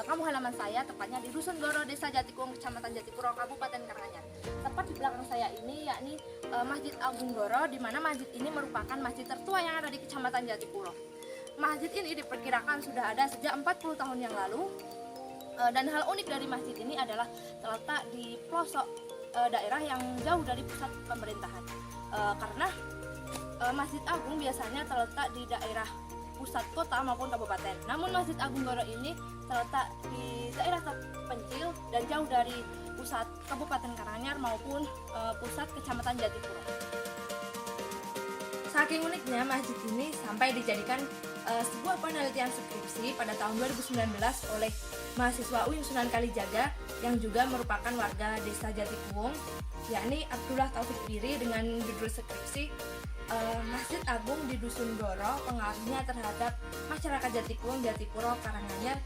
kampung halaman saya, tepatnya di Dusun Goro, Desa Jatikuwung, Kecamatan Jatipuro, Kabupaten Karanganyar. Tepat di belakang saya ini yakni Masjid Agung Goro, di mana masjid ini merupakan masjid tertua yang ada di Kecamatan Jatipuro. Masjid ini diperkirakan sudah ada sejak 40 tahun yang lalu. Dan hal unik dari masjid ini adalah terletak di pelosok daerah yang jauh dari pusat pemerintahan. Karena Masjid Agung biasanya terletak di daerah pusat kota maupun kabupaten. Namun Masjid Agung Goro ini terletak di daerah terpencil dan jauh dari pusat Kabupaten Karanganyar maupun pusat Kecamatan Jatipuro. Saking uniknya masjid ini sampai dijadikan sebuah penelitian skripsi pada tahun 2019 oleh mahasiswa UIN Sunan Kalijaga yang juga merupakan warga Desa Jatikuwung, yakni Abdullah Taufik Biri, dengan judul skripsi Masjid Agung di Dusun Goro, pengaruhnya terhadap masyarakat Jatikuwung, Jatipuro, Karanganyar,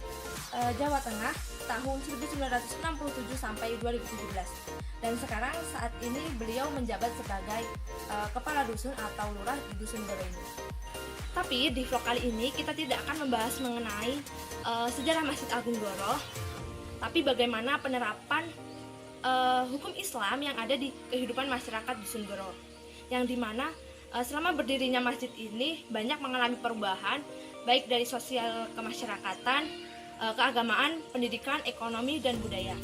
Jawa Tengah tahun 1967 sampai 2017. Dan sekarang saat ini beliau menjabat sebagai kepala dusun atau lurah di Dusun Goro ini. Tapi di vlog kali ini kita tidak akan membahas mengenai sejarah Masjid Agung Goro, tapi bagaimana penerapan hukum Islam yang ada di kehidupan masyarakat Dusun Goro, yang dimana selama berdirinya masjid ini banyak mengalami perubahan, baik dari sosial kemasyarakatan, keagamaan, pendidikan, ekonomi, dan budaya.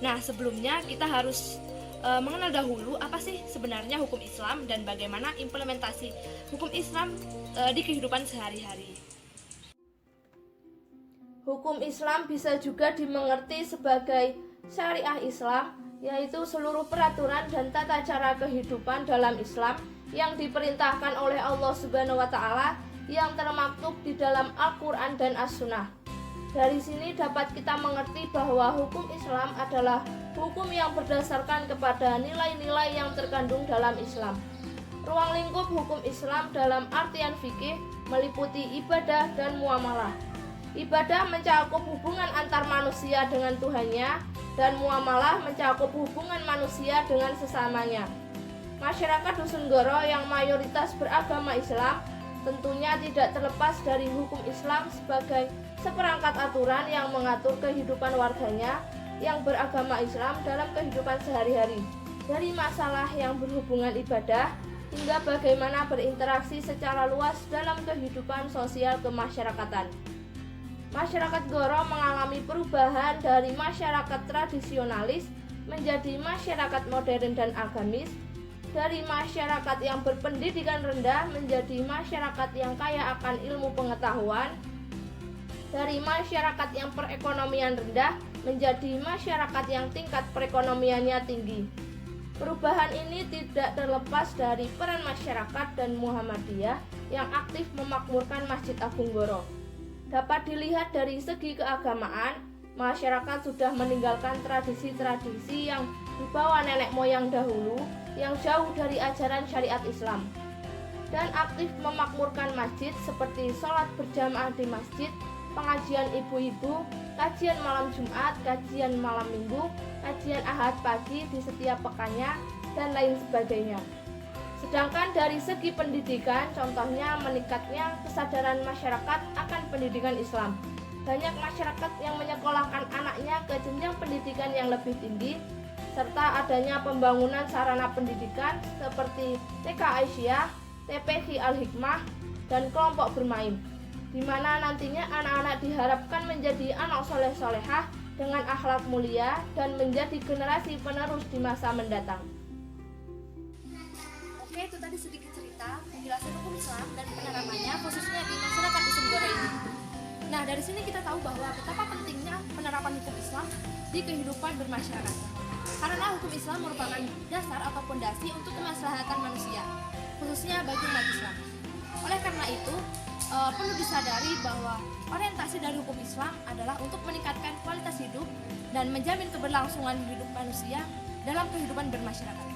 Nah, sebelumnya kita harus mengenal dahulu apa sih sebenarnya hukum Islam dan bagaimana implementasi hukum Islam di kehidupan sehari-hari. Hukum Islam bisa juga dimengerti sebagai syariah Islam, yaitu seluruh peraturan dan tata cara kehidupan dalam Islam yang diperintahkan oleh Allah Subhanahu wa Ta'ala yang termaktub di dalam Al-Quran dan As-Sunnah. Dari sini dapat kita mengerti bahwa hukum Islam adalah hukum yang berdasarkan kepada nilai-nilai yang terkandung dalam Islam. Ruang lingkup hukum Islam dalam artian fikih meliputi ibadah dan muamalah. Ibadah mencakup hubungan antar manusia dengan Tuhannya, dan muamalah mencakup hubungan manusia dengan sesamanya. Masyarakat Dusun Goro yang mayoritas beragama Islam tentunya tidak terlepas dari hukum Islam sebagai seperangkat aturan yang mengatur kehidupan warganya yang beragama Islam dalam kehidupan sehari-hari, dari masalah yang berhubungan ibadah hingga bagaimana berinteraksi secara luas dalam kehidupan sosial kemasyarakatan. Masyarakat Goro mengalami perubahan dari masyarakat tradisionalis menjadi masyarakat modern dan agamis, dari masyarakat yang berpendidikan rendah menjadi masyarakat yang kaya akan ilmu pengetahuan, dari masyarakat yang perekonomian rendah menjadi masyarakat yang tingkat perekonomiannya tinggi. Perubahan ini tidak terlepas dari peran masyarakat dan Muhammadiyah yang aktif memakmurkan Masjid Agung Goro. Dapat dilihat dari segi keagamaan, masyarakat sudah meninggalkan tradisi-tradisi yang dibawa nenek moyang dahulu yang jauh dari ajaran syariat Islam, dan aktif memakmurkan masjid seperti sholat berjamaah di masjid, pengajian ibu-ibu, kajian malam Jumat, kajian malam Minggu, kajian Ahad pagi di setiap pekannya, dan lain sebagainya. Sedangkan dari segi pendidikan, contohnya meningkatnya kesadaran masyarakat akan pendidikan Islam. Banyak masyarakat yang menyekolahkan anaknya ke jenjang pendidikan yang lebih tinggi, serta adanya pembangunan sarana pendidikan seperti TK Aisyah, TPQ Al-Hikmah, dan kelompok bermain, di mana nantinya anak-anak diharapkan menjadi anak soleh-solehah dengan akhlak mulia dan menjadi generasi penerus di masa mendatang. Oke, itu tadi sedikit cerita penjelasan hukum Islam dan penerapannya khususnya di masyarakat Dusun Goro ini. Nah, dari sini kita tahu bahwa betapa pentingnya penerapan hukum Islam di kehidupan bermasyarakat. Karena hukum Islam merupakan dasar atau fondasi untuk kemaslahatan manusia, khususnya bagi umat Islam. Oleh karena itu, perlu disadari bahwa orientasi dari hukum Islam adalah untuk meningkatkan kualitas hidup dan menjamin keberlangsungan hidup manusia dalam kehidupan bermasyarakat.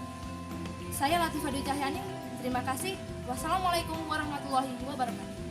Saya Latifah Dwi Cahyani, terima kasih. Wassalamualaikum warahmatullahi wabarakatuh.